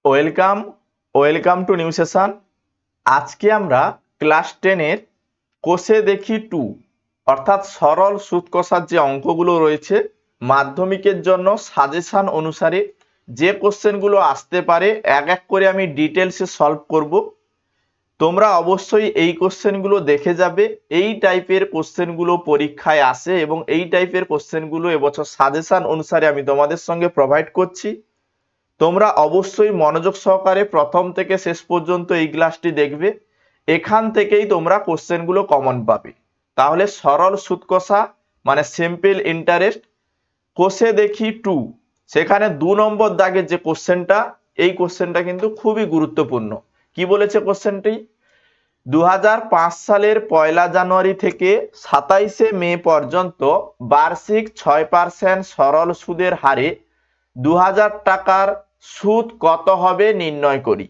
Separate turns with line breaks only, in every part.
Welcome welcome to new session. আজকে আমরা class 10-এর কোষে দেখি 2 অর্থাৎ সরল সুদ কষার যে অঙ্কগুলো রয়েছে মাধ্যমিকের জন্য সাজেশন অনুসারে যে কোশ্চেনগুলো আসতে পারে এক এক করে আমি ডিটেলসে সলভ করব। তোমরা অবশ্যই এই কোশ্চেনগুলো দেখে যাবে। এই টাইপের কোশ্চেনগুলো পরীক্ষায় আসে এবং এই টাইপের কোশ্চেনগুলো এবছর সাজেশন অনুসারে আমি তোমাদের সঙ্গে প্রোভাইড করছি। তোমরা অবশ্যই মনোযোগ সহকারে প্রথম থেকে শেষ পর্যন্ত এই ক্লাসটি দেখবে। এখান থেকেই তোমরা কোশ্চেনগুলো কমন পাবে। তাহলে সরল সুদ কষা মানে সিম্পল ইন্টারেস্ট কোষে দেখি 2, সেখানে 2 নম্বর দাগের যে কোশ্চেনটা, এই কোশ্চেনটা কিন্তু খুবই গুরুত্বপূর্ণ। কি বলেছে কোশ্চেনটি? 2005 সালের 1 জানুয়ারি থেকে 27 মে পর্যন্ত বার্ষিক 6% সরল সুদের হারে 2000 টাকার সুদ কত হবে নির্ণয় করি।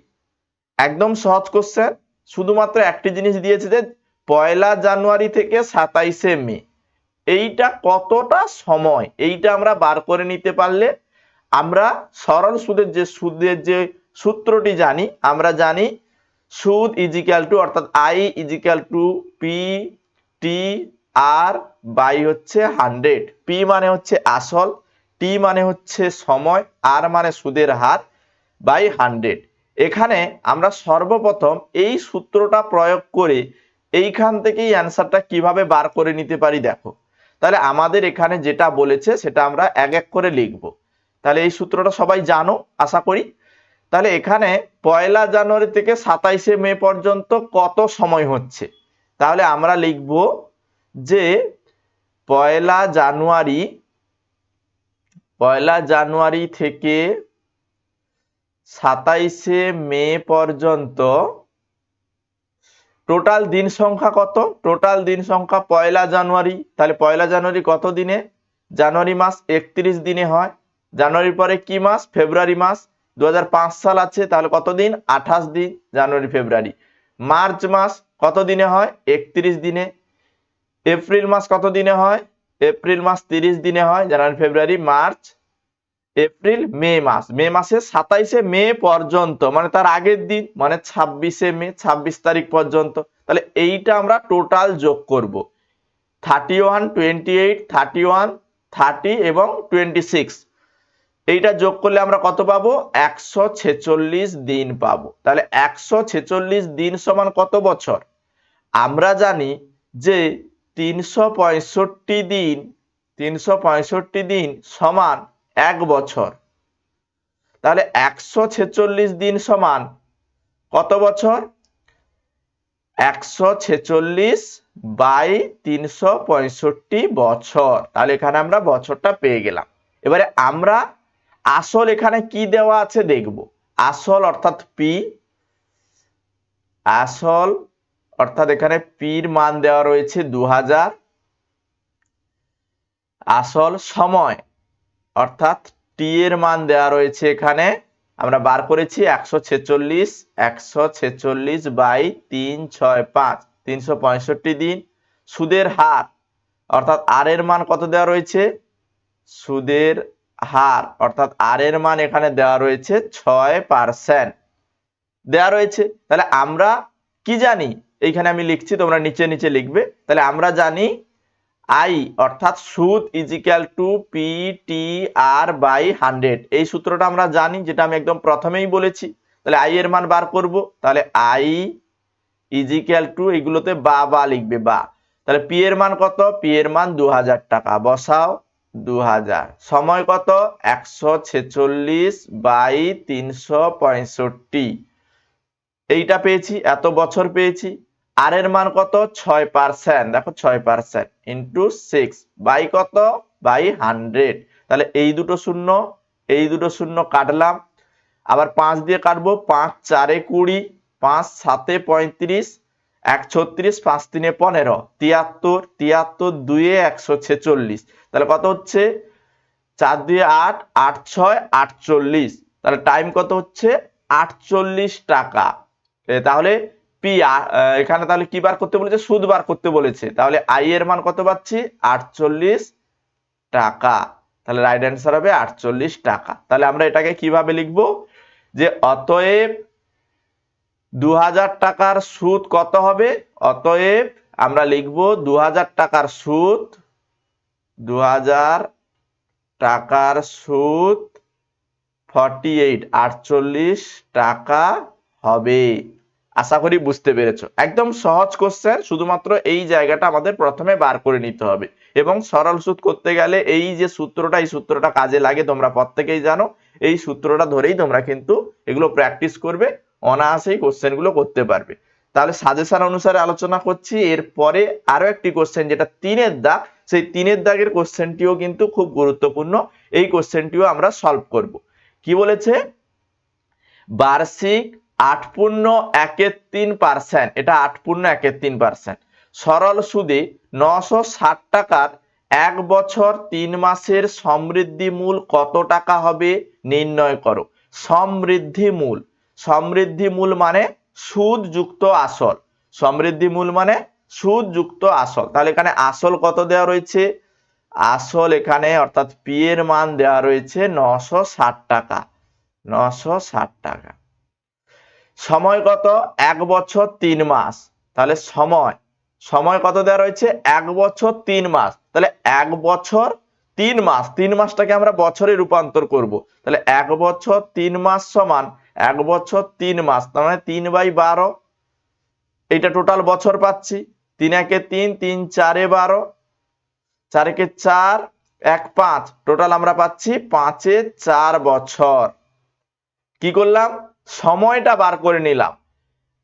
একদম সহজ কোশ্চেন। শুধুমাত্র একটি জিনিস দিয়েছে যে 1 জানুয়ারি থেকে 27 মে, এইটা কতটা সময়, এইটা আমরা বার করে নিতে পারলে আমরা সরল সুদের যে সূত্রটি জানি, আমরা জানি সুদ ইজিক্যাল টু অর্থাৎ I is equal to P T R by হচ্ছে 100। পি মানে হচ্ছে আসল, টি মানে হচ্ছে সময়, আর মানে সুদের হার বাই 100। এখানে আমরা সর্বপ্রথম এই সূত্রটা প্রয়োগ করে এইখান থেকেই অ্যান্সারটা কিভাবে বার করে নিতে পারি দেখো। তাহলে আমাদের এখানে যেটা বলেছে সেটা আমরা এক এক করে লিখব। তাহলে এই সূত্রটা সবাই জানো আশা করি। তাহলে এখানে 1 জানুয়ারি থেকে 27 মে পর্যন্ত কত সময় হচ্ছে, তাহলে আমরা লিখব যে 1 জানুয়ারি থেকে 27 মে পর্যন্ত টোটাল দিন সংখ্যা কত? টোটাল দিন সংখ্যা 1 জানুয়ারি, তাহলে 1 জানুয়ারি কত দিনে? জানুয়ারি মাস 31 দিনে হয়। জানুয়ারির পরে কি মাস? ফেব্রুয়ারি মাস। 2005 সাল আছে, তাহলে কত দিন? 28 দিন, জানুয়ারি ফেব্রুয়ারি। মার্চ মাস কত দিনে হয়? 31 দিনে। এপ্রিল মাস কত দিনে হয়? এপ্রিল মাস 30 দিনে হয়, জানুয়ারি ফেব্রুয়ারি মার্চ এপ্রিল মে মাস। মে মাসে 27 মে পর্যন্ত মানে তার আগের দিন মানে 26 মে, 26 তারিখ পর্যন্ত। তাহলে এইটা আমরা টোটাল যোগ করব। 31, 28, 31, 30 এবং 26, এইটা যোগ করলে আমরা কত পাবো? 146 দিন পাবো। তাহলে 146 দিন সমান কত বছর? আমরা জানি যে 365 দিন সমান 1 বছর। তাহলে 146 দিন সমান কত বছর? 146 বাই 365 বছর। তাহলে এখানে আমরা বছরটা পেয়ে গেলাম। এবারে আমরা আসল এখানে কি দেওয়া আছে দেখব। আসল অর্থাৎ পি, আসল অর্থাৎ এখানে পির মান দেওয়া রয়েছে 2000। আসল সময় অর্থাৎ টি এর মান দেওয়া রয়েছে এখানে, আমরা বার করেছি 146, 146 বাই 365, 365 দিন। সুদের হার অর্থাৎ আর এর মান কত দেওয়া রয়েছে? সুদের হার অর্থাৎ আর এর মান এখানে দেওয়া রয়েছে 6% দেওয়া রয়েছে। তাহলে আমরা কি জানি? এইখানে আমি লিখছি, তোমরা নিচে নিচে লিখবে। তাহলে আমরা জানি আই অর্থাৎ সুদ is equal to P T R by 100। এই সূত্রটা আমরা জানি, যেটা আমি একদম প্রথমেই বলেছি। তাহলে আই এর মান বার করব। তাহলে আই ইজিক্যাল টু, এগুলোতে বা লিখবে বা। তাহলে পি এর মান কত? পি এর মান 2000 টাকা, বসাও 2000। সময় কত? 146 বাই 365, এইটা পেয়েছি, এত বছর পেয়েছি। আর এর মান কত? 6%, দেখো 6% ইন্টু 6 বাই কত? বাই 100। তাহলে এই দুটো শূন্য, এই দুটো শূন্য কাটলাম, আবার 5 দিয়ে কাটবো। 5 4 20, 5 7 35, 1 36, 5 3 15, 73, 73 2 146। তাহলে কত হচ্ছে? 4 2 8, 8 6 48। তাহলে টাইম কত হচ্ছে? 48 টাকা। তাহলে পি এখানে তাহলে কি বার করতে বলেছে? সুদ বার করতে বলেছে। তাহলে আই এর মান কত পাচ্ছি? 48 টাকা। তাহলে রাইট অ্যান্সার হবে 48 টাকা। তাহলে আমরা এটাকে কিভাবে লিখবো? যে অতএব 2000 টাকার সুদ কত হবে? অতএব আমরা লিখব 2000 টাকার সুদ, 2000 টাকার সুদ 48 টাকা হবে। আশা করি বুঝতে পেরেছো। একদম সহজ কোশ্চেন, শুধুমাত্র এই জায়গাটা আমাদের প্রথমে বার করে নিতে হবে। এবং সরল সুদ করতে গেলে এই যে সূত্রটা, এই সূত্রটা কাজে লাগে, তোমরা প্রত্যেকেই জানো। এই সূত্রটা ধরেই তোমরা কিন্তু এগুলো প্র্যাকটিস করবে, অনায়াসেই কোশ্চেন গুলো করতে পারবে। তাহলে সাজেশন অনুসারে আলোচনা করছি। এরপরে আরো একটি কোশ্চেন যেটা 3-এর দাগ, সেই 3-এর দাগের কোশ্চেনটিও কিন্তু খুব গুরুত্বপূর্ণ। এই কোশ্চেনটিও আমরা সলভ করব। কি বলেছে? বার্ষিক 8.13%, এটা 8.13%, সরল সুদে 960 টাকার 1 বছর 3 মাসের সমৃদ্ধি মূল কত টাকা হবে নির্ণয় করো। সমৃদ্ধি মূল, সমৃদ্ধি মূল মানে সুদ যুক্ত আসল, সমৃদ্ধি মূল মানে সুদ যুক্ত আসল। তাহলে এখানে আসল কত দেওয়া রয়েছে? আসল এখানে অর্থাৎ পি এর মান দেওয়া রয়েছে 960 টাকা, 960 টাকা। সময় কত? 1 বছর 3 মাস। তাহলে সময়, সময় কত দেওয়া রয়েছে? 1 বছর 3 মাস। তাহলে 1 বছর 3 মাস, 3 মাসটাকে আমরা বছরে রূপান্তর করব। তাহলে 1 বছর 3 মাস সমান 1 বছর 3 মাস, তার মানে 3/12, এইটা টোটাল বছর পাচ্ছি। 3 একে 3, 3 4 12, 4 একে 4, 1 5, টোটাল আমরা পাচ্ছি 5 এ 4 বছর। কি করলাম? সময়টা বার করে নিলাম।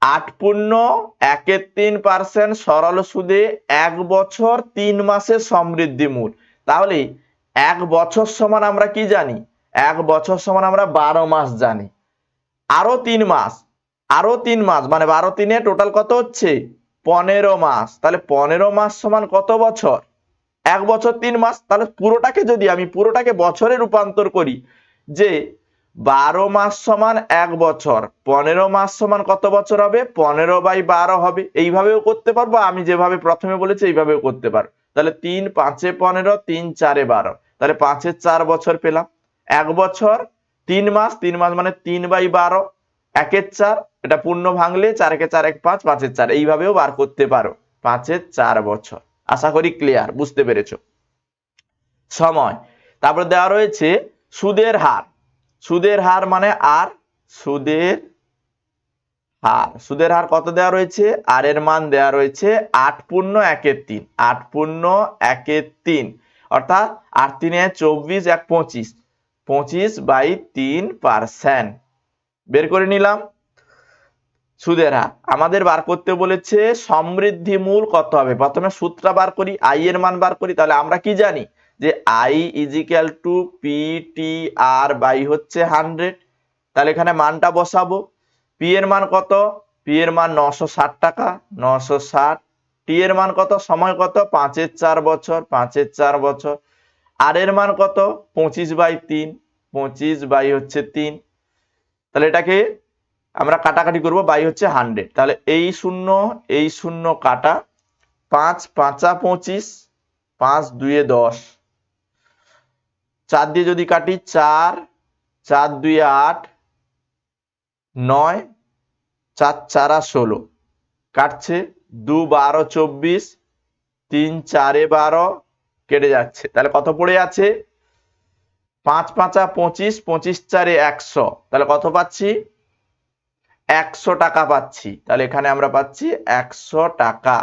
8.13% সরল সুদে 1 বছর 3 মাসের সমৃদ্ধি মূল। তাহলে 1 বছর সমান আমরা কি জানি? 1 বছর সমান আমরা 12 মাস জানি। আরো 3 মাস, আরো 3 মাস মানে 12 3-এ টোটাল কত হচ্ছে? 15 মাস। তাহলে 15 মাস সমান কত বছর? 1 বছর 3 মাস। তাহলে পুরোটাকে যদি আমি পুরোটাকে বছরে রূপান্তর করি, যে 12 মাস সমান 1 বছর, 15 মাস সমান কত বছর হবে? 15/12 হবে। এইভাবেও করতে পারবো, আমি যেভাবে প্রথমে বলেছি এইভাবেও করতে পারবো। তাহলে 3 5 এ 15, 3 4 এ 12, তাহলে 5 এ 4 বছর পেলাম। 1 বছর 3 মাস, 3 মাস মানে 3/12, 1 এর 4, এটা পূর্ণ ভাঙলে 4 একে 4, 1 5, 5 এর 4, এইভাবেও বার করতে পারো। 5 এর 4 বছর। আশা করি ক্লিয়ার, বুঝতে পেরেছো। সময়, তারপর দেওয়া রয়েছে সুদের হার। সুদের হার মানে আর, সুদের হার, সুদের হার কত দেওয়া রয়েছে? আর এর মান দেওয়া রয়েছে 8.13, 8.13, অর্থাৎ 8 3 24, 1 25, 25/3%। বের করে নিলাম সুদের হার। আমাদের বার করতে বলেছে সমৃদ্ধি মূল কত হবে। প্রথমে সূত্রটা বার করি, আই এর মান বার করি। তাহলে আমরা কি জানি? যে I is equal to P T R by হচ্ছে 100। তাহলে এখানে মানটা বসাবো। পি এর মান কত? পি এর মান 960 টাকা, 960। টি এর মান কত? সময় কত? 5 এর 4 বছর, 5 এর 4 বছর। আর এর মান কত? 25/3, 25/3। তাহলে এটাকে আমরা কাটাকাটি করব, বাই হচ্ছে 100। তাহলে এই শূন্য এই শূন্য কাটা, 5 5 25, 5 2 10, 4 দিয়ে যদি কাটি 4, 4 2 8, 9, 4 4 16, কাটছে 2 12 24, 3 4 12, কেটে যাচ্ছে। তাহলে কত পড়ে আছে? 5 5 25, 25 4 100, তাহলে কত পাচ্ছি? 100 টাকা পাচ্ছি। তাহলে এখানে আমরা পাচ্ছি 100 টাকা।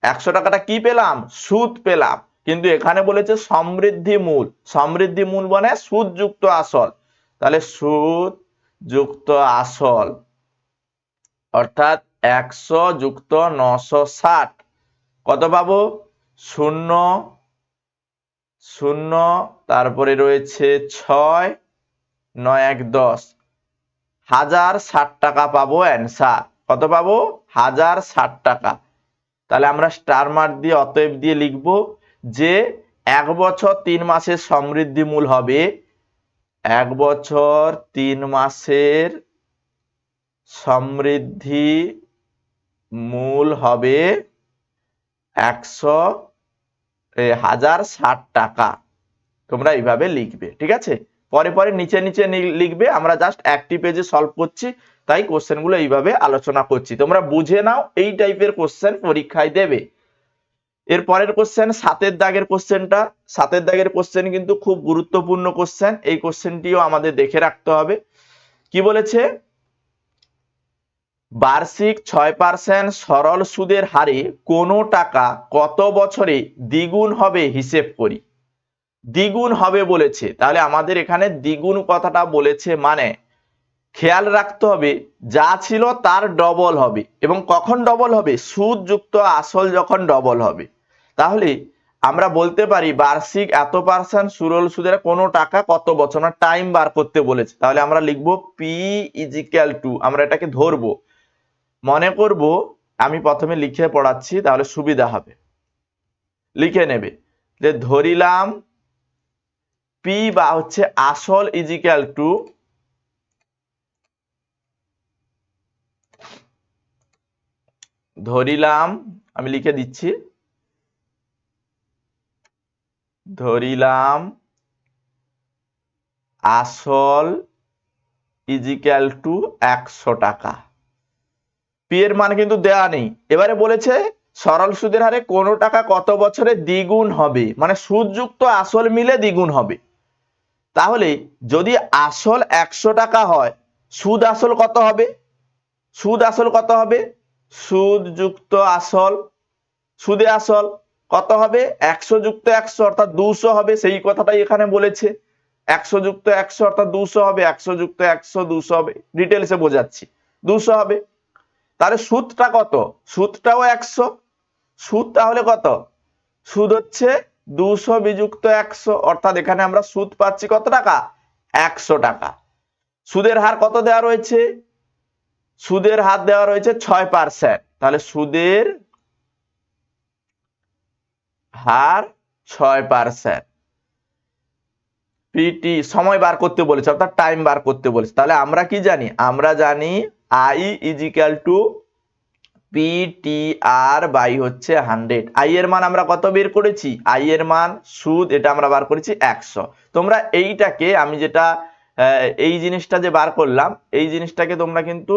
100 টাকাটা কি পেলাম? সুদ পেলাম। কিন্তু এখানে বলেছে সমৃদ্ধি মূল, সমৃদ্ধি মূল মানে সুদ যুক্ত আসল। তাহলে সুদ যুক্ত আসল অর্থাৎ 100 যুক্ত 960 কত পাবো? 0 0, তারপরে রয়েছে 6, 9 1 10, 1060 টাকা পাবো অ্যান্সার। কত পাবো? 1060 টাকা। তাহলে আমরা স্টার মার্ক দিয়ে অতএব দিয়ে লিখব যে 1 বছর 3 মাসের সমৃদ্ধি মূল হবে, 1 বছর 3 মাসের সমৃদ্ধি মূল হবে 1060 টাকা। তোমরা এইভাবে লিখবে, ঠিক আছে? পরে পরে নিচে নিচে লিখবে, আমরা জাস্ট একটি পেজে সলভ করছি, তাই কোশ্চেন গুলো এইভাবে আলোচনা করছি। তোমরা বুঝে নাও, এই টাইপের কোশ্চেন পরীক্ষায় দেবে। এর পরের কোশ্চেন 7 দাগের কোশ্চেনটা। 7 দাগের কোশ্চেন কিন্তু খুব গুরুত্বপূর্ণ কোশ্চেন, এই কোশ্চেনটিও আমাদের দেখে রাখতে হবে। কি বলেছে, বার্ষিক 6% সরল সুদের হারে কোনো টাকা কত বছরে দ্বিগুণ হবে হিসেব করি। দ্বিগুণ হবে বলেছে, তাহলে আমাদের এখানে দ্বিগুণ কথাটা বলেছে মানে খেয়াল রাখতে হবে যা ছিল তার ডবল হবে। এবং কখন ডবল হবে, সুদ যুক্ত আসল যখন ডবল হবে। তাহলে আমরা বলতে পারি বার্ষিক এত পার্সেন্ট সরল সুদের কোনো টাকা কত বছর, না টাইম বার করতে বলেছে। তাহলে আমরা লিখবো পি ইজিক্যাল টু, আমরা এটাকে ধরবো, মনে করব আমি প্রথমে লিখে পড়াচ্ছি তাহলে সুবিধা হবে, লিখে নেবে যে ধরিলাম পি বা হচ্ছে আসল ইজিক্যাল টু ধরিলাম, আমি লিখে দিচ্ছি, ধরিলাম আসল ইজিক্যাল টু 100 টাকা। পি এর মান কিন্তু দেয়া নেই। এবারে বলেছে সরল সুদের হারে কোনো টাকা কত বছরে দ্বিগুণ হবে, মানে সুদযুক্ত আসল মিলে দ্বিগুণ হবে। তাহলে যদি আসল 100 টাকা হয়, সুদ আসল কত হবে, সুদ আসল কত হবে, সুদ যুক্ত আসল, সুদে আসল কত হবে, 100 যুক্ত 100 অর্থাৎ 200 হবে। সেই কথাটাই এখানে বলেছে, 100 যুক্ত 100 অর্থাৎ 200 হবে, 100 যুক্ত 100 200 হবে, ডিটেলসে বোঝাচ্ছি, 200 হবে। তাহলে সুদটা কত, সুদটাও 100, সুদ তাহলে কত, সুদ হচ্ছে 200 বিযুক্ত 100 অর্থাৎ এখানে আমরা সুদ পাচ্ছি কত টাকা, 100 টাকা। সুদের হার কত দেওয়া রয়েছে, সুদের হার দেওয়া রয়েছে 6%, তাহলে সুদের হার 6%। পিটি সময় বার করতে বলেছে, অর্থাৎ টাইম বার করতে বলেছে। তাহলে আমরা কি জানি, আমরা জানি I is equal to PTR by হচ্ছে 100। আই এর মান আমরা কত বের করেছি, আই এর মান সুদ এটা আমরা বার করেছি 100। তোমরা এইটাকে আমি যেটা এই জিনিসটা যে বার করলাম, এই জিনিসটাকে তোমরা কিন্তু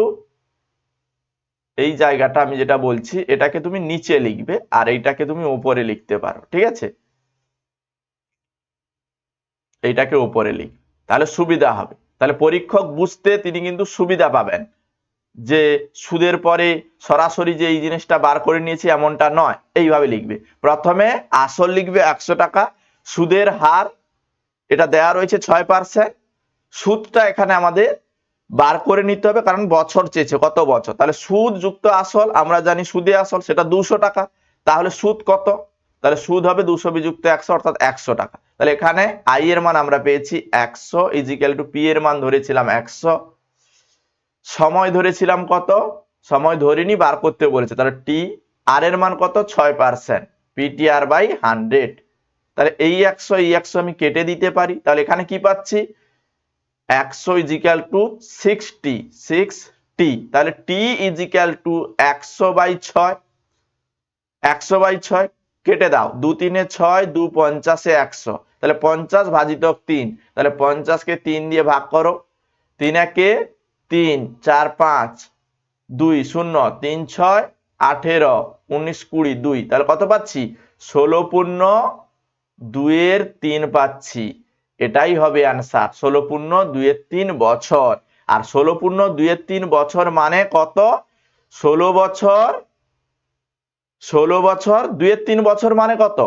এই জায়গাটা আমি যেটা বলছি এটাকে তুমি নিচে লিখবে আর এইটাকে তুমি উপরে লিখতে পারো, ঠিক আছে, এইটাকে উপরে লিখ, তাহলে সুবিধা হবে। তাহলে পরীক্ষক বুঝতে তিনি কিন্তু সুবিধা পাবেন যে সুদের পরে সরাসরি যে এই জিনিসটা বার করে নিয়েছি এমনটা নয়, এইভাবে লিখবে। প্রথমে আসল লিখবে 100 টাকা, সুদের হার এটা দেয়া রয়েছে 6%, সুদটা এখানে আমাদের বার করে নিতে হবে কারণ বছর চেয়েছে কত বছর। তাহলে সুদ যুক্ত আসল, আমরা জানি সুদে আসল সেটা 200 টাকা, তাহলে সুদ কত, তাহলে সুদ হবে 200 বিযুক্ত 100 অর্থাৎ 100 টাকা। তাহলে এখানে আই এর মান আমরা পেয়েছি 100 ইজিক্যাল টু পি এর মান ধরেছিলাম 100, সময় ধরেছিলাম কত, সময় ধরিনি বার করতে বলেছে, তাহলে টি, আর এর মান কত 6%, পিটিআর বাই 100। তাহলে এই 100 এই 100 আমি কেটে দিতে পারি, তাহলে এখানে কি পাচ্ছি 100 ইজিক্যাল টু 60, তাহলে টি ইজিক্যাল টু 100 বাই 6, 100 বাই 6 কেটে দাও, 2 3 6, 2 50 100, তাহলে 50 ভাজিত 3, তাহলে 50 কে 3 দিয়ে ভাগ করো, 3 একে 3, 4 5, 2 0, 3 6 18, 19 20, 2, তাহলে কত পাচ্ছি 16 পূর্ণ 2 এর 3 পাচ্ছি, এটাই হবে অ্যান্সার, 16 পূর্ণ 2 এর 3 বছর। আর 16 পূর্ণ 2 এর 3 বছর মানে কত, 16 বছর, 16 বছর 2 এর 3 বছর মানে কত,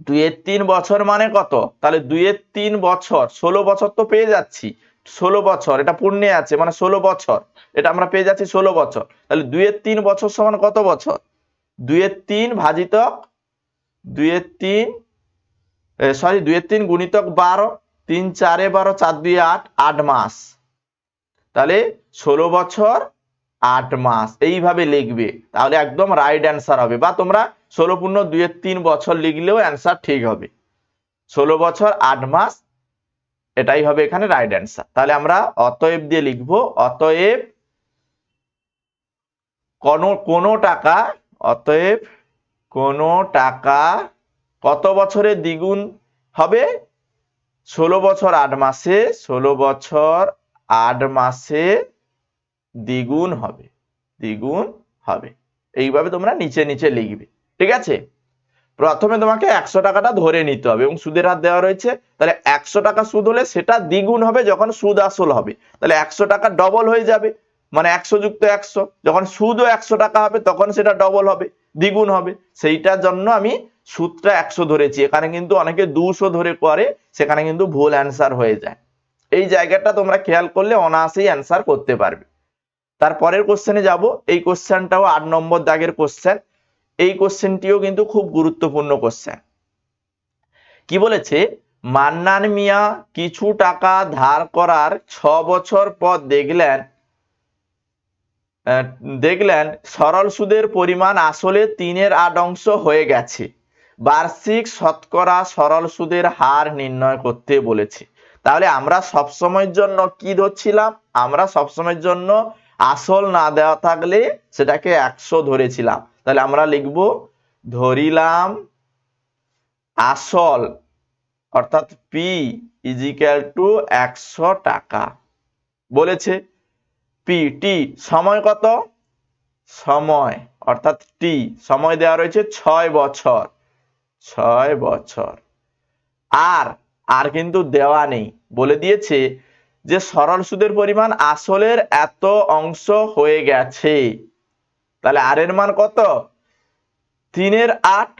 2 এর 3 বছর মানে কত, তাহলে 2 এর 3 বছর, 16 বছর তো পেয়ে যাচ্ছি, 16 বছর এটা পূর্ণে আছে মানে 16 বছর, এটা আমরা পেয়ে যাচ্ছি 16 বছর। তাহলে 2 এর 3 বছর সমান কত বছর, 2 এর 3 ভাজিতক 2 এর 3 সরি 2 এর 3 গুণিতক 12, 3 4 12, 4 2 8, 8 মাস, তাহলে 16 বছর 8 মাস এইভাবে লিখবে, তাহলে একদম রাইট অ্যান্সার হবে। বা তোমরা 16 পূর্ণ 2 এর 3 বছর লিখলেও অ্যান্সার ঠিক হবে, 16 বছর 8 মাস, এটাই হবে এখানে রাইট অ্যান্সার। তাহলে আমরা অতএব দিয়ে লিখবো, অতএব কোনো টাকা, অতএব কোনো টাকা কত বছরে দ্বিগুণ হবে, 16 বছর 8 মাসে 16 বছর 8 মাসে দ্বিগুণ হবে, দ্বিগুণ হবে। এইভাবে তোমরা নিচে নিচে লিখবে, ঠিক আছে। প্রথমে তোমাকে 100 টাকাটা ধরে নিতে হবে এবং সুদের হার দেওয়া রয়েছে, তাহলে 100 টাকা সুদ হলে সেটা দ্বিগুণ হবে যখন সুদ আসল হবে, তাহলে 100 টাকা ডবল হয়ে যাবে, মানে 100 যুক্ত 100, যখন সুদও 100 টাকা হবে তখন সেটা ডবল হবে, দ্বিগুণ হবে। সেইটার জন্য আমি সুদটা 100 ধরেছি, এখানে কিন্তু অনেকে 200 ধরে করে, সেখানে কিন্তু ভুল অ্যান্সার হয়ে যায়। এই জায়গাটা তোমরা খেয়াল করলে অনায়াসেই অ্যান্সার করতে পারবে। তারপরের কোশ্চেনে যাব, এই কোশ্চেনটাও 8 নম্বর দাগের কোশ্চেন। এই কোশ্চেনটিও কিন্তু খুব গুরুত্বপূর্ণ কোশ্চেন। কি বলেছে, মান্নান মিয়া কিছু টাকা ধার করার 6 বছর পর দেখলেন সরল সুদের পরিমাণ আসলে 3/8 হয়ে গেছে। বার্ষিক শতকরা সরল সুদের হার নির্ণয় করতে বলেছে। তাহলে আমরা সবসময়ের জন্য কি ধরছিলাম, আমরা সবসময়ের জন্য আসল না দেওয়া থাকলে সেটাকে 100 ধরেছিলাম। তাহলে আমরা লিখব ধরিলাম আসল, অর্থাৎ পি ইজিক্যাল টু 100 টাকা বলেছে। পি টি সময় কত, সময় অর্থাৎ টি সময় দেওয়া রয়েছে 6 বছর, 6 বছর। আর আর কিন্তু দেওয়া নেই, বলে দিয়েছে যে সরল সুদের পরিমাণ আসলের এত অংশ হয়ে গেছে। তাহলে আর এর মান কত, 3/8।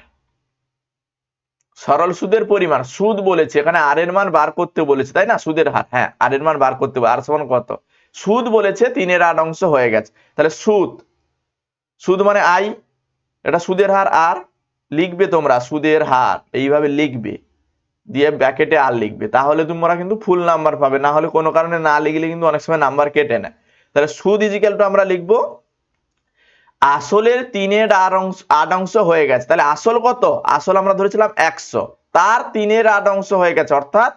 সরল সুদের পরিমাণ, সুদ বলেছে এখানে, আর এর মান বার করতে বলেছে, তাই না, সুদের হার, হ্যাঁ আর এর মান বার করতে হবে। আর সমান কত, সুদ বলেছে 3/8 অংশ হয়ে গেছে, তাহলে সুদ, সুদ মানে আই, এটা সুদের হার আর, লিখবে তোমরা সুদের হার এইভাবে লিখবে, দিয়ে ব্র্যাকেটে আর লিখবে, তাহলে তোমরা কিন্তু ফুল নাম্বার পাবে। না হলে কোনো কারণে না লিখলে কিন্তু অনেক সময় নাম্বার কেটে নেয়। তাহলে সুদ ইজিক্যাল টু আমরা লিখবো আসলের 3/8 অংশ হয়ে গেছে। তাহলে আসল কত, আসল আমরা ধরেছিলাম 100, তার 3/8 অংশ হয়ে গেছে, অর্থাৎ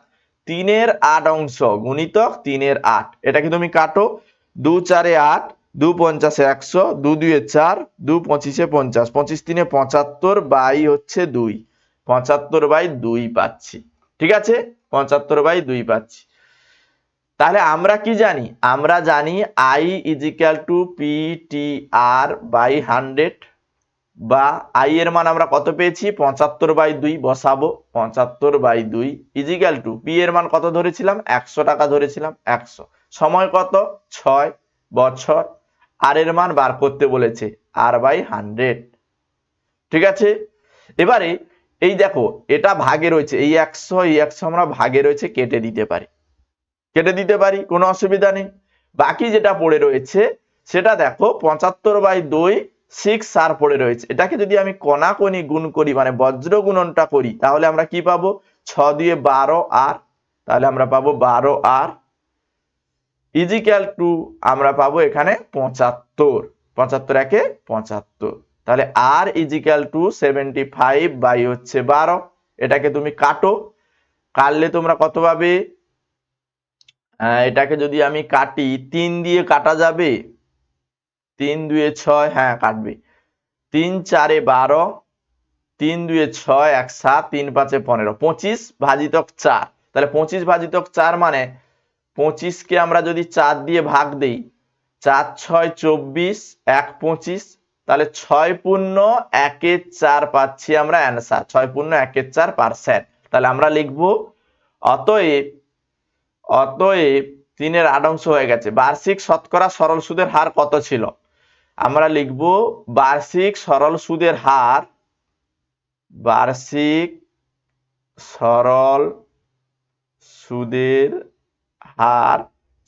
3/8 অংশ গুণিতক 3/8। এটাকে তুমি কাটো, 2 4 8, 2 5 100, 2 2 4, 2 25 50, 25 3 75 বাই হচ্ছে 2, 75/2 পাচ্ছি, ঠিক আছে, 75/2 পাচ্ছি। তাহলে আমরা কি জানি, আমরা জানি I is equal to P T R by 100, বা আই এর মান আমরা কত পেয়েছি 75/2 বসাবো, 75/2 ইজিক্যাল টু পি এর মান কত ধরেছিলাম 100 টাকা ধরেছিলাম, 100, সময় কত 6 বছর, আর এর মান বার করতে বলেছে r/100, ঠিক আছে। এবারে এই দেখো এটা ভাগে রয়েছে, এই 100 আমরা ভাগে রয়েছে কেটে দিতে পারি, কেটে দিতে পারি, কোনো অসুবিধা নেই। বাকি যেটা পড়ে রয়েছে সেটা দেখো 75/2 6 আর পড়ে রয়েছে, এটাকে যদি আমি কণাকণি গুণ করি মানে বজ্র গুণনটা করি, তাহলে আমরা কি পাবো 6 দিয়ে 12 আর, তাহলে আমরা পাবো 12 আর ইজিক্যাল টু আমরা পাবো এখানে 75, 75 একে 75, তাহলে আর ইজিক্যাল টু 75 বাই হচ্ছে 12। এটাকে তুমি কাটো, কাটলে তোমরা কত পাবে, এটাকে যদি আমি কাটি 3 দিয়ে কাটা যাবে, 3 2 6, হ্যাঁ কাটবে, 3 4 12, 3 2 6 1 7, 3 5 15, 25 ভাজিতক 4, তাহলে 25 ভাজিতক 4 মানে 25 কে আমরা যদি 4 দিয়ে ভাগ দেই, 4 6 24, 1 25, তাহলে 6 পূর্ণ 1/4 পাচ্ছি আমরা অ্যান্সার, 6 পূর্ণ 1/4%। তাহলে আমরা লিখবো অতএব 3/8 অংশ হয়ে গেছে। বার্ষিক শতকরা সরল সুদের হার কত ছিল, আমরা লিখব বার্ষিক সরল সুদের হার, বার্ষিক সরল সুদের হার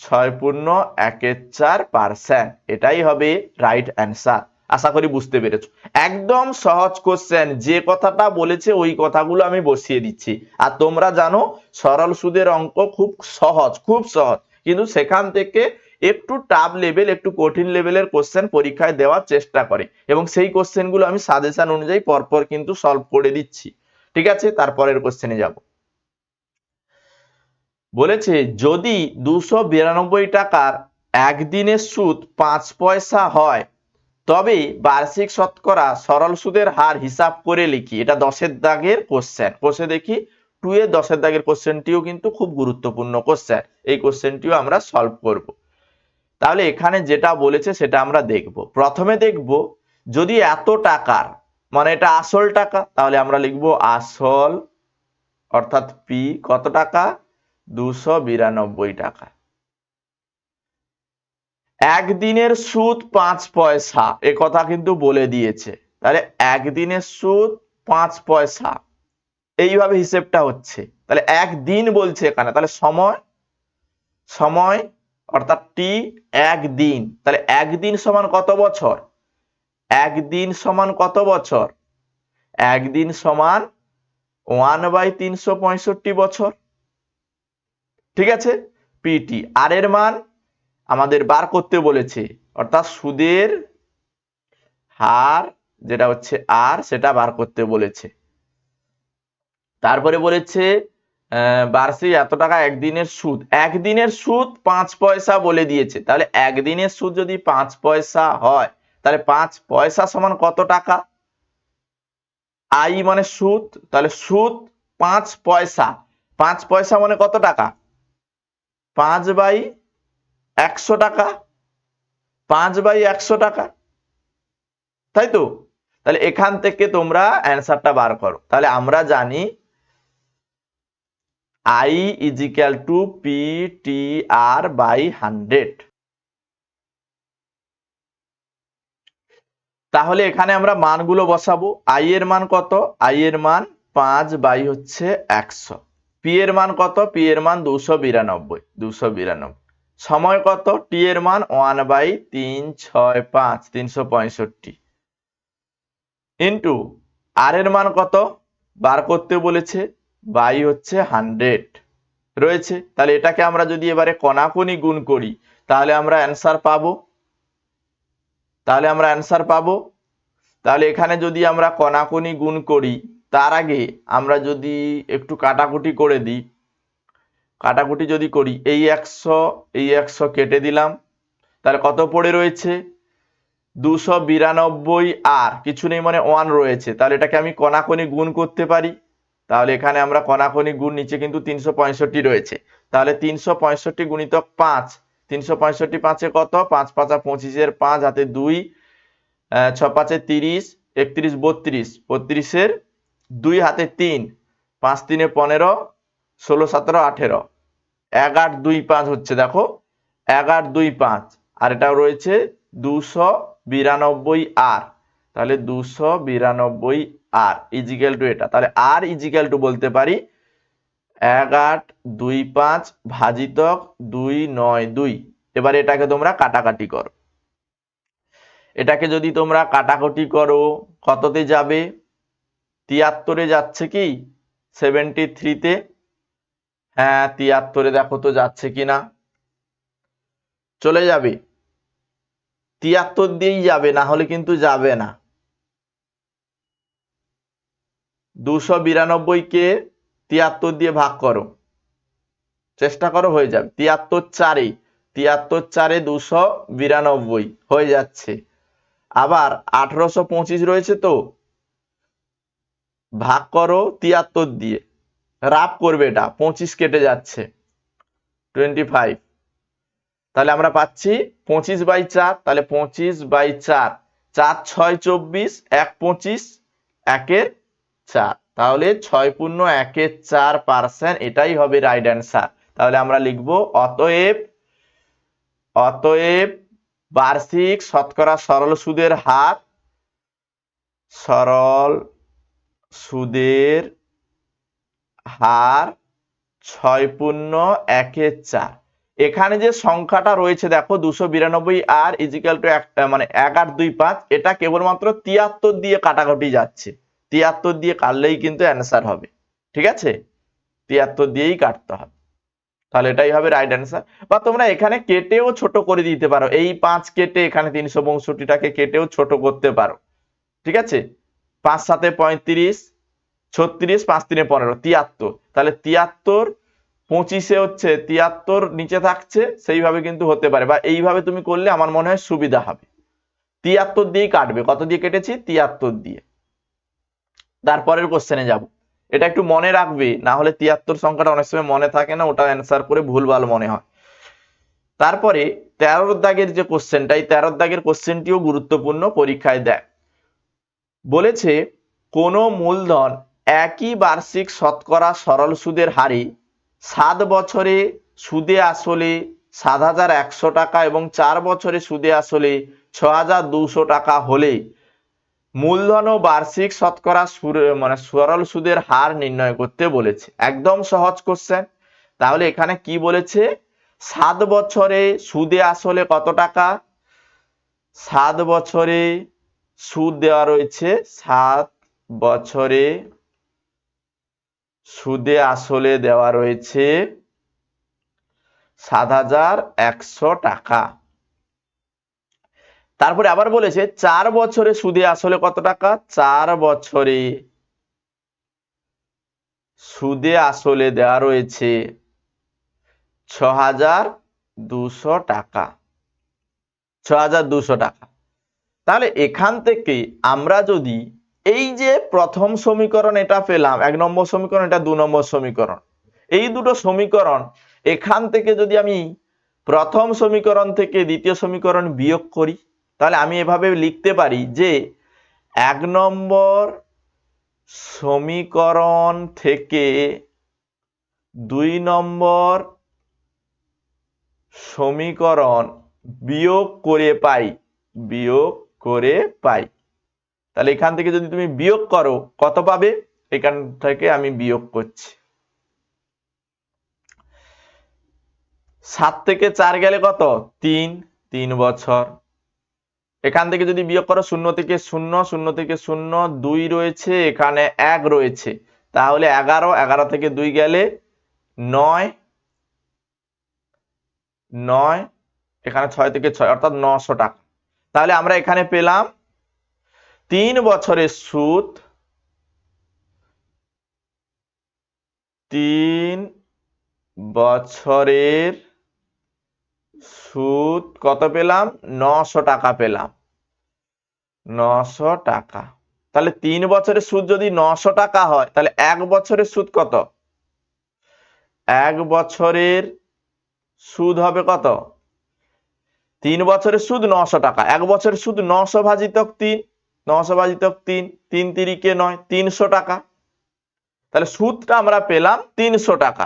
6.14%, এটাই হবে রাইট অ্যান্সার। আশা করি বুঝতে পেরেছো, একদম সহজ কোশ্চেন, যে কথাটা বলেছে ওই কথাগুলো আমি বসিয়ে দিচ্ছি। আর তোমরা জানো সরল সুদের অঙ্ক খুব সহজ, খুব সহজ, কিন্তু সেখান থেকে একটু টাফ লেভেল, একটু কঠিন লেভেলের কোশ্চেন পরীক্ষায় দেওয়ার চেষ্টা করে, এবং সেই কোশ্চেনগুলো আমি সাজেশন অনুযায়ী পরপর কিন্তু সলভ করে দিচ্ছি, ঠিক আছে। তারপরের কোশ্চেনে যাব, বলেছে যদি 292 টাকার একদিনের সুদ 5 পয়সা হয় তবে বার্ষিক শতকরা সরল সুদের হার হিসাব করে লিখি। এটা 10 এর দাগের কোশ্চেন, কোষে দেখি 2 এর 10 এর দাগের কোশ্চেনটিও কিন্তু খুব গুরুত্বপূর্ণ কোশ্চেন, এই কোশ্চেনটিও আমরা সলভ করব। তাহলে এখানে যেটা বলেছে সেটা আমরা দেখব। প্রথমে দেখব যদি এত টাকার মানে এটা আসল টাকা, তাহলে আমরা লিখব আসল অর্থাৎ পি কত টাকা, 292 টাকা। একদিনের সুদ 5 পয়সা, এ কথা কিন্তু বলে দিয়েছে। তাহলে একদিনের সুদ 5 পয়সা, এইভাবে হিসেবটা হচ্ছে। তাহলে একদিন বলছে এখানে, তাহলে সময় সময় অর্থাৎ টি একদিন, তাহলে একদিন সমান কত বছর, একদিন সমান কত বছর, একদিন সমান 1/365 বছর। ঠিক আছে, পিটি আর এর মান আমাদের বার করতে বলেছে, অর্থাৎ সুদের হার যেটা হচ্ছে আর সেটা বার করতে বলেছে। তারপরে বলেছে বার্ষিক এত টাকা একদিনের সুদ, একদিনের সুদ 5 পয়সা বলে দিয়েছে। তাহলে একদিনের সুদ যদি 5 পয়সা হয় তাহলে 5 পয়সা সমান কত টাকা, আই মানে সুদ, তাহলে সুদ 5 পয়সা, 5 পয়সা মানে কত টাকা, 5/100 টাকা, 5/100 টাকা, তাই তো। তাহলে এখান থেকে তোমরা অ্যান্সারটা বার করো। তাহলে আমরা জানি I is equal to PTR/100। তাহলে এখানে আমরা মানগুলো বসাবো। I এর মান কত, I এর মান 5/100, P এর মান কত, P এর মান 292, সময় কত, T এর মান 1/365 365 ইন্টু আর এর মান কত বার করতে বলেছে, বাই হচ্ছে 100 রয়েছে। তাহলে এটাকে আমরা যদি এবারে কণাকণি গুণ করি তাহলে আমরা অ্যান্সার পাবো, তাহলে এখানে যদি আমরা কণাকণি গুণ করি তার আগে আমরা যদি একটু কাটাকুটি করে দিই, কাটাকুটি যদি করি এই 100 কেটে দিলাম, তাহলে কত পড়ে রয়েছে 292 আর কিছু নেই মানে 1 রয়েছে। তাহলে এটাকে আমি কণাকণি গুণ করতে পারি। তাহলে এখানে আমরা কণাকণি গুণ, নিচে কিন্তু 365 রয়েছে। তাহলে 365 গুণিতক 5, 365 5 কত, 5 5 25 এর 5 হাতে 2, 6 5 30, 31 32, 32 এর 2 হাতে 3, 5 3 15, 16 17 18, 1 8 2 5 হচ্ছে, দেখো 1 8 2 5, আর এটাও রয়েছে 292 আর, তাহলে 292 আর ইজিক্যাল টু এটা। তাহলে আর ইজিক্যাল টু বলতে পারি 1 8 2 5 ভাজিতক 292। এবারে এটাকে তোমরা কাটাকাটি করো, এটাকে যদি তোমরা কাটাকাটি করো কততে যাবে, 73 যাচ্ছে কি 73 তে, হ্যাঁ 73 দেখো তো যাচ্ছে কিনা, চলে যাবে 73 দিয়েই যাবে, না হলে কিন্তু যাবে না। 292 কে 73 দিয়ে ভাগ করো, চেষ্টা করো, হয়ে যাবে 73 4, 73 4 292 হয়ে যাচ্ছে। আবার 1825 রয়েছে, তো ভাগ করো 73 দিয়ে, রাফ করবে, এটা 25 কেটে যাচ্ছে 25, তাহলে আমরা পাচ্ছি 25/4, তাহলে 25/4, 4 6 24, 1 25, 1 এর 4, তাহলে 6 পূর্ণ 1 এর 4%, এটাই হবে রাইট অ্যান্সার। তাহলে আমরা লিখব অতএব বার্ষিক শতকরা সরল সুদের হার, সরল সুদের হার 6 পূর্ণ 1 এর 4। এখানে যে সংখ্যাটা রয়েছে দেখো 292 আর ইজিক্যাল টু মানে 1 8 2 5, এটা কেবলমাত্র 73 দিয়ে কাটাকাটি যাচ্ছে, 73 দিয়ে কাটলেই কিন্তু অ্যান্সার হবে। ঠিক আছে, 73 দিয়েই কাটতে হবে, তাহলে এটাই হবে রাইট অ্যান্সার। বা তোমরা এখানে কেটেও ছোট করে দিতে পারো, এই 5 কেটে এখানে 362টাকে কেটেও ছোট করতে পারো। ঠিক আছে, 5 7 35, 36, 5 3 15, 73, তাহলে 73 25 হচ্ছে 73 নিচে থাকছে, সেইভাবে কিন্তু হতে পারে, বা এইভাবে তুমি করলে আমার মনে হয় সুবিধা হবে। 73 দিয়েই কাটবে, কত দিয়ে কেটেছি 73 দিয়ে। তারপরের কোশ্চেনে যাব। এটা একটু মনে রাখবে, না হলে 73 সংখ্যাটা অনেক সময় মনে থাকে না, ওটা অ্যান্সার করে ভুলভাল মনে হয়। তারপরে 13 দাগের যে কোশ্চেনটা, এই 13 দাগের কোশ্চেনটিও গুরুত্বপূর্ণ, পরীক্ষায় দেয়। বলেছে কোন মূলধন একই বার্ষিক শতকরা সরল সুদের হারে 7 বছরে সুদে আসলে 7,100 টাকা এবং 4 বছরে সুদে আসলে 6,200 টাকা হলে মূলধন ও বার্ষিক শতকরা সরল সুদের হার নির্ণয় করতে বলেছে। একদম সহজ কোশ্চেন। তাহলে এখানে কি বলেছে, 7 বছরে সুদে আসলে কত টাকা, 7 বছরে সুদ দেওয়া রয়েছে, 7 বছরে সুদে আসলে দেওয়া রয়েছে 7,100 টাকা। তারপরে আবার বলেছে 4 বছরে সুদে আসলে কত টাকা, 4 বছরে সুদে আসলে দেওয়া রয়েছে 6,200 টাকা, 6,200 টাকা। তাহলে এখান থেকে আমরা যদি এই যে প্রথম সমীকরণ এটা পেলাম, 1 নম্বর সমীকরণ, এটা 2 নম্বর সমীকরণ, এই দুটো সমীকরণ এখান থেকে যদি আমি প্রথম সমীকরণ থেকে দ্বিতীয় সমীকরণ বিয়োগ করি, তাহলে আমি এভাবে লিখতে পারি যে 1 নম্বর সমীকরণ থেকে 2 নম্বর সমীকরণ বিয়োগ করে পাই। তাহলে এখান থেকে যদি তুমি বিয়োগ করো কত পাবে, এখান থেকে আমি বিয়োগ করছি, 7 থেকে 4 গেলে কত, 3 বছর। এখান থেকে যদি বিয়োগ করো 0 থেকে 0, 0 থেকে 0, 2 রয়েছে, এখানে 1 রয়েছে, তাহলে 11, 11 থেকে 2 গেলে 9, এখানে 6 থেকে 6 অর্থাৎ 900 টাকা। তাহলে আমরা এখানে পেলাম 3 বছরের সুদ, 3 বছরের সুদ কত পেলাম, 900 টাকা পেলাম, 900 টাকা। তাহলে 3 বছরের সুদ যদি 900 টাকা হয়, তাহলে 1 বছরের সুদ কত, 1 বছরের সুদ হবে কত, 3 বছরের সুদ 900 টাকা, 1 বছরের সুদ 900 ভাজিতক 3, 900 ভাজিতক 3, 3 তিরিকে 9, 300 টাকা। তাহলে সুদটা আমরা পেলাম 300 টাকা।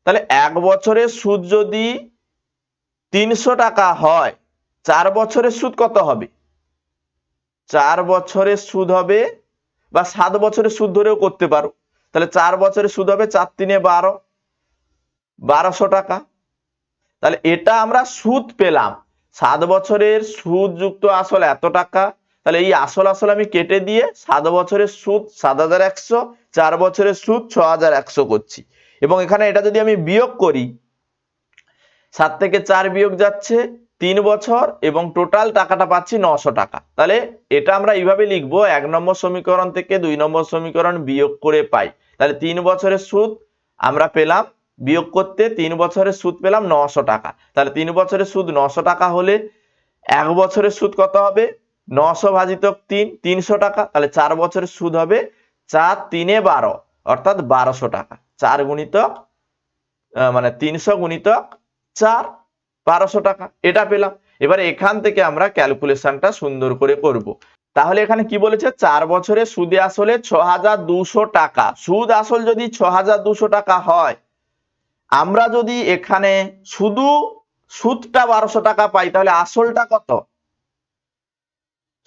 তাহলে 1 বছরের সুদ যদি 300 টাকা হয়, 4 বছরের সুদ কত হবে, 4 বছরের সুদ হবে, বা 7 বছরের সুদ ধরেও করতে পারো। তাহলে 4 বছরের সুদ হবে 4 3 12, 1200 টাকা। তাহলে এটা আমরা সুদ পেলাম, 7 বছরের সুদ যুক্ত আসল এত টাকা। তাহলে এই আসল আমি কেটে দিয়ে 7 বছরের সুদ 7,100, 4 বছরের সুদ 6,100 করছি। এবং এখানে এটা যদি আমি বিয়োগ করি, 7 থেকে 4 বিয়োগ যাচ্ছে 3 বছর, এবং টোটাল টাকাটা পাচ্ছি 900 টাকা। তাহলে এটা আমরা এইভাবে লিখবো, 1 নম্বর সমীকরণ থেকে 2 নম্বর সমীকরণ বিয়োগ করে পাই। তাহলে 3 বছরের সুদ আমরা পেলাম, বিয়োগ করতে 3 বছরের সুদ পেলাম 900 টাকা। তাহলে 3 বছরের সুদ 900 টাকা হলে 1 বছরের সুদ কত হবে, 900 ভাজিতক 3, 300 টাকা। তাহলে 4 বছরের সুদ হবে 4 3 12, অর্থাৎ 1200 টাকা। 4 গুণিতক 300 গুণিতক 4, 1200 টাকা, এটা পেলাম। এবারে এখান থেকে আমরা ক্যালকুলেশনটা সুন্দর করে করব। তাহলে এখানে কি বলেছে, 4 বছরে সুদে আসলে 6,200 টাকা। সুদ আসল যদি 6,200 টাকা হয়, আমরা যদি এখানে শুধু সুদটা 1200 টাকা পাই, তাহলে আসলটা কত,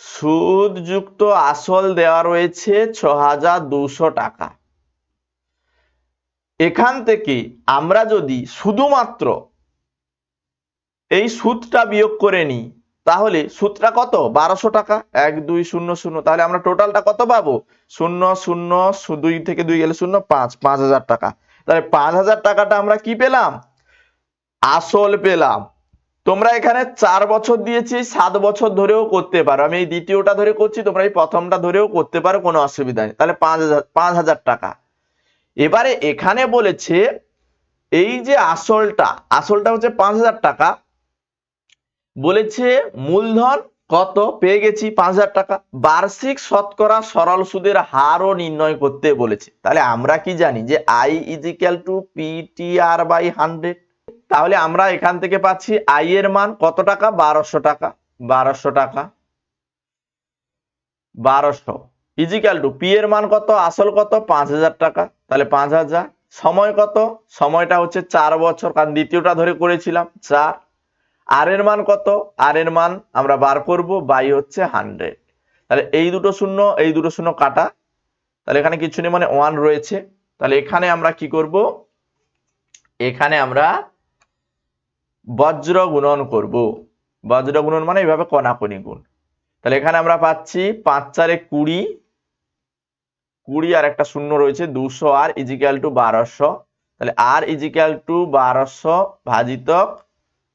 সুদ যুক্ত আসল দেওয়া রয়েছে 6,200 টাকা। এখান থেকে আমরা যদি শুধুমাত্র এই সুদটা বিয়োগ করে নিই, তাহলে সুদটা কত, 1200 টাকা, 1 2 0 0। তাহলে আমরা টোটালটা কত পাবো, 0 0, 2 থেকে 2 গেলে 0, 5,000 টাকা। তাহলে 5,000 টাকাটা আমরা কি পেলাম, আসল পেলাম। তোমরা এখানে 4 বছর দিয়েছি, 7 বছর ধরেও করতে পারো। আমি এই দ্বিতীয়টা ধরে করছি, তোমরা এই প্রথমটা ধরেও করতে পারো, কোনো অসুবিধা নেই। তাহলে 5,000 টাকা। এবারে এখানে বলেছে এই যে আসলটা হচ্ছে 5,000 টাকা, বলেছে মূলধন কত পেয়ে গেছি 5,000 টাকা। বার্ষিক শতকরা সরল সুদের হারও নির্ণয় করতে বলেছে। তাহলে আমরা কি জানি যে I is equal to PTR by 100। তাহলে আমরা এখান থেকে পাচ্ছি আই এর মান কত টাকা? 1200 টাকা। 1200 টাকা 1200 ইজিক্যাল টু পি এর মান কত? আসল কত? 5,000 টাকা। তাহলে 5,000। সময় কত? সময়টা হচ্ছে 4 বছর, কারণ দ্বিতীয়টা ধরে করেছিলাম 4। আর এর মান কত? আর এর মান আমরা বার করব, বাই হচ্ছে 100। তাহলে এই দুটো শূন্য এই দুটো শূন্য কাটা, তাহলে এখানে কিছু নেই, মানে 1 রয়েছে। তাহলে এখানে আমরা কি করব? এখানে আমরা বজ্র গুণন করব। বজ্র গুণন মানে এইভাবে কণাকণি গুণ। তাহলে এখানে আমরা পাচ্ছি 5 4 20, 20 আর একটা শূন্য রয়েছে 200 আর ইজিক্যাল টু 1200। তাহলে আর ইজিক্যাল টু 1200 ভাজিতক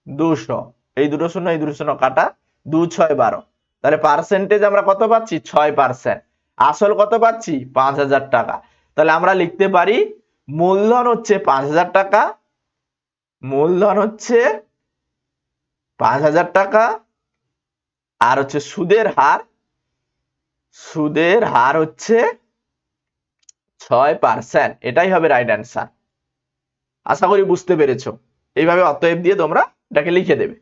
200। এই দুটো শূন্য এই দুটো শূন্য কাটা, 2 6 12। তাহলে পার্সেন্টেজ আমরা কত পাচ্ছি? 6%। আসল কত পাচ্ছি? 5,000 টাকা। তাহলে আমরা লিখতে পারি মূলধন হচ্ছে 5,000 টাকা, মূলধন হচ্ছে 5,000 টাকা, আর হচ্ছে সুদের হার, সুদের হার হচ্ছে 6%। এটাই হবে রাইট অ্যান্সার। আশা করি বুঝতে পেরেছো। এইভাবে অতএব দিয়ে তোমরা এটাকে লিখে দেবে।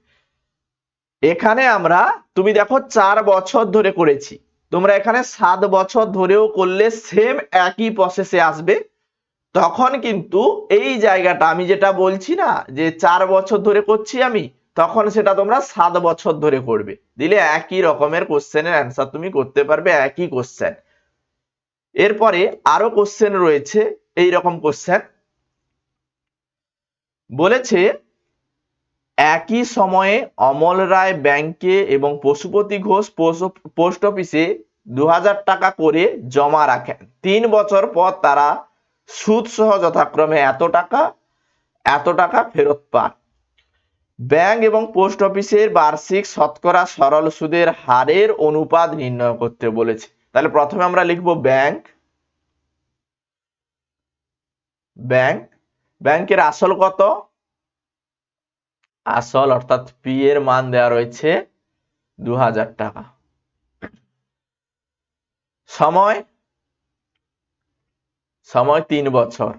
এখানে আমরা, তুমি দেখো 4 বছর ধরে করেছি, তোমরা এখানে 7 বছর ধরেও করলে সেম একই প্রসেসে আসবে। তখন কিন্তু এই জায়গাটা আমি যেটা বলছি না যে 4 বছর ধরে করছি আমি, তখন সেটা তোমরা 7 বছর ধরে করবে, দিলে একই রকমের কোশ্চেনের অ্যান্সার তুমি করতে পারবে, একই কোশ্চেন। এরপরে আরো কোশ্চেন রয়েছে এই রকম কোশ্চেন। বলেছে একই সময়ে অমল রায় ব্যাংকে এবং পশুপতি ঘোষ পোস্ট অফিসে 2,000 টাকা করে জমা রাখেন। 3 বছর পর তারা সুদ সহ যথাক্রমে এত টাকা ফেরত পান। ব্যাংক এবং পোস্ট অফিসের বার্ষিক শতকরা সরল সুদের হারের অনুপাত নির্ণয় করতে বলেছে। তাহলে প্রথমে আমরা লিখব ব্যাংক। ব্যাংকের আসল কত? আসল অর্থাৎ পি এর মান দেওয়া রয়েছে 2,000 টাকা। সময় 3 বছর।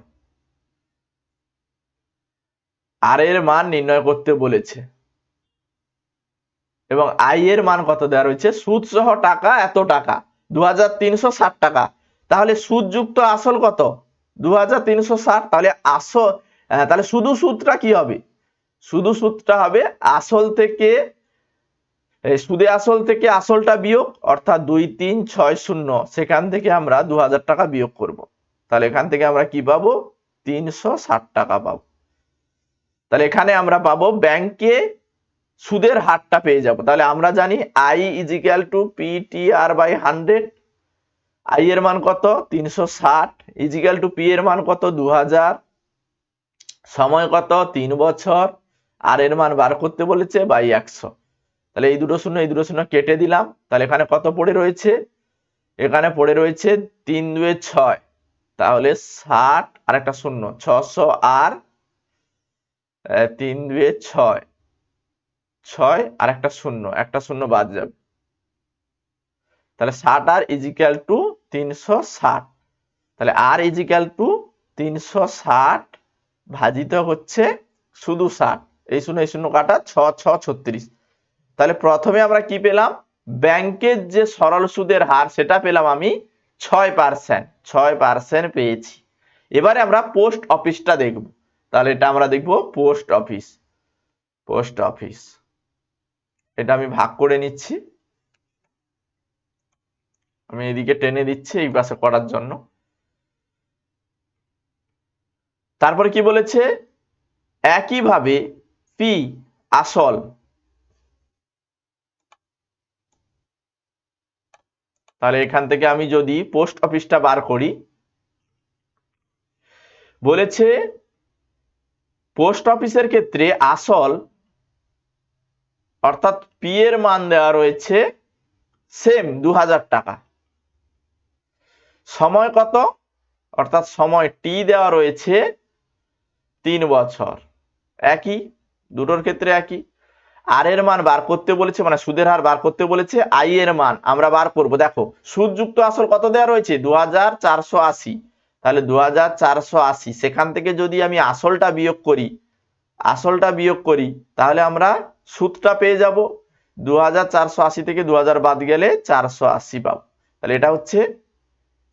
আর এর মান নির্ণয় করতে বলেছে, এবং আই এর মান কত দেওয়া রয়েছে? সুদ সহ টাকা এত টাকা, 2,360 টাকা। তাহলে সুদ যুক্ত আসল কত? 2,360। তাহলে আসল, তাহলে শুধু সুদটা কি হবে? শুধু সুদটা হবে আসল থেকে, সুদে আসল থেকে আসলটা বিয়োগ, অর্থাৎ 2,360, সেখান থেকে আমরা 2,000 টাকা বিয়োগ করব। তাহলে এখান থেকে আমরা কি পাবো? 360 টাকা পাবো। তাহলে এখানে আমরা পাবো ব্যাংকে সুদের হারটা পেয়ে যাব। তাহলে আমরা জানি I is equal to PTR by 100। I এর মান কত? 360 ইজ ইকুয়াল টু পি এর মান কত? 2,000। সময় কত? 3 বছর। আর এর মান বার করতে বলেছে বাই 100। তাহলে এই দুটো শূন্য এই দুটো শূন্য কেটে দিলাম। তাহলে এখানে কত পড়ে রয়েছে? এখানে পড়ে রয়েছে 3 2 6। তাহলে 60 আর একটা শূন্য, 600 আর 3 2 6, 6 আর একটা শূন্য বাদ যাবে। তাহলে 60 আর ইজিক্যাল টু 360। তাহলে আর ইজিক্যাল টু 360 ভাজিত হচ্ছে শুধু 60। এই শূন্য কাটা, 6 6 36। তাহলে প্রথমে আমরা কি পেলাম? ব্যাংকের যে সরল সুদের হার সেটা পেলাম আমি 6%। 6% পেয়েছি। এবারে আমরা পোস্ট অফিসটা দেখব। তাহলে এটা আমরা দেখব পোস্ট অফিস। পোস্ট অফিস এটা আমি ভাগ করে নিচ্ছি, আমি এদিকে টেনে দিচ্ছি এই পাশে করার জন্য। তারপরে কি বলেছে? একইভাবে পি আসল, তাহলে এখান থেকে আমি যদি পোস্ট অফিসটা বার করি, বলেছে পোস্ট অফিসের ক্ষেত্রে আসল অর্থাৎ পি এর মান দেওয়া রয়েছে সেম 2,000 টাকা। সময় কত? অর্থাৎ সময় টি দেওয়া রয়েছে 3 বছর। একই, দুটোর ক্ষেত্রে একই। আর এর মান বার করতে বলেছে, মানে সুদের হার বার করতে বলেছে, আই এর মান আমরা বার করব। দেখো সুদযুক্ত আসল কত দেওয়া রয়েছে 2480, তাহলে 2480 সেখান থেকে যদি আমি আসলটা বিয়োগ করি তাহলে আমরা সুদটা পেয়ে যাব। 2480 থেকে 2000 বাদ গেলে 480 পাবো। তাহলে এটা হচ্ছে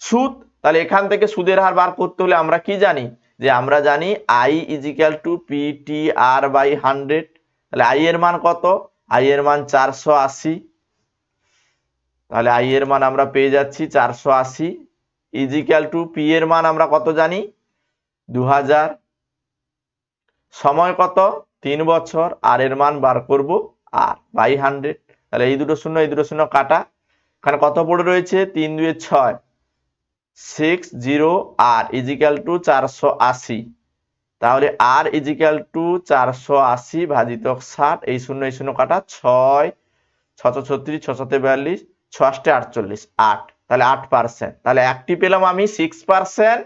সুদ। তাহলে এখান থেকে সুদের হার বার করতে হলে আমরা কি জানি, যে আমরা জানি I is equal to PTR by 100। তাহলে I এর মান কত, I এর মান 480, তাহলে I এর মান আমরা পেয়ে যাচ্ছি 480 ইজিক্যাল টু P এর মান আমরা কত জানি 2000, সময় কত 3 বছর, আর এর মান বার করব আর বাই 100। তাহলে এই দুটো শূন্য কাটা, এখানে কত পড়ে রয়েছে 3 2 6, 60 আর ইজিক্যাল টু 480। তাহলে আর ইজিক্যাল টু 480 ভাজিত 60, এই শূন্য কাটা 6 6 36 6 7 42 6 8 48 8, তাহলে 8%। তাহলে একটি পেলাম আমি 6%,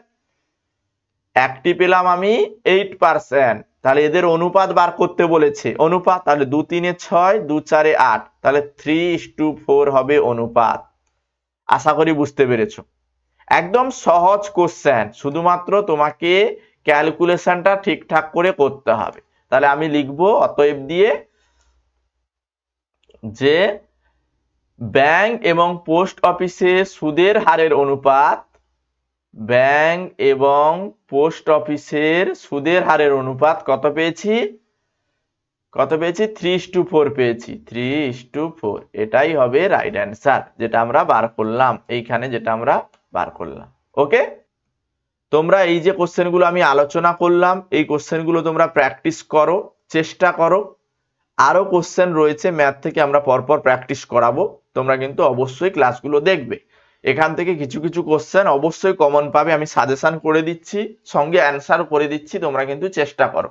একটি পেলাম আমি 8%। তাহলে এদের অনুপাত বার করতে বলেছে, অনুপাত, তাহলে 2 3 6 2 4 8, তাহলে 3:4 হবে অনুপাত। আশা করি বুঝতে পেরেছো। একদম সহজ কোশ্চেন, শুধুমাত্র তোমাকে ক্যালকুলেশনটা ঠিকঠাক করে করতে হবে। তাহলে আমি লিখবো অতএব দিয়ে যে ব্যাংক এবং পোস্ট অফিসে সুদের হারের অনুপাত, ব্যাংক এবং পোস্ট অফিসের সুদের হারের অনুপাত কত পেয়েছি 3:4 পেয়েছি, 3:4। এটাই হবে রাইট অ্যান্সার, যেটা আমরা বার করলাম এইখানে, যেটা আমরা বার করলাম। ওকে, তোমরা এই যে কোশ্চেনগুলো আমি আলোচনা করলাম, এই কোশ্চেনগুলো তোমরা প্র্যাকটিস করো, চেষ্টা করো। আরো কোশ্চেন রয়েছে ম্যাথ থেকে, আমরা পরপর প্র্যাকটিস করাবো, তোমরা কিন্তু অবশ্যই ক্লাসগুলো দেখবে। এখান থেকে কিছু কিছু কোশ্চেন অবশ্যই কমন পাবে, আমি সাজেশন করে দিচ্ছি, সঙ্গে অ্যান্সার করে দিচ্ছি, তোমরা কিন্তু চেষ্টা করো।